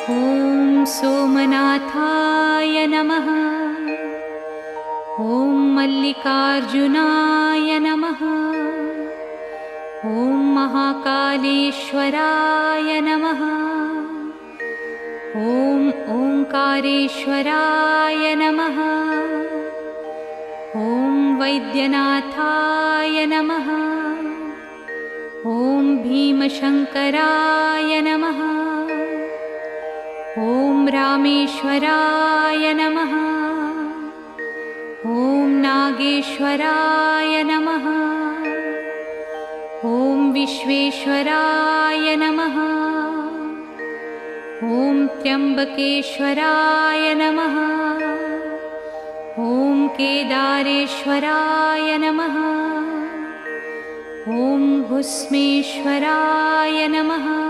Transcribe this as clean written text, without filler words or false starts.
ॐ सोमनाथाय नमः। ॐ मल्लिकार्जुनाय नमः। ॐ महाकालेश्वराय नमः। ॐ ओंकारेश्वराय नमः। ॐ वैद्यनाथाय नमः। ॐ भीमशंकराय नमः। ॐ रामेश्वराय नमः। ॐ नागेश्वराय नमः। ॐ विश्वेश्वराय नमः। ॐ त्र्यंबकेश्वराय नमः। ॐ केदारेश्वराय नमः। ॐ भुस्मेश्वराय नमः।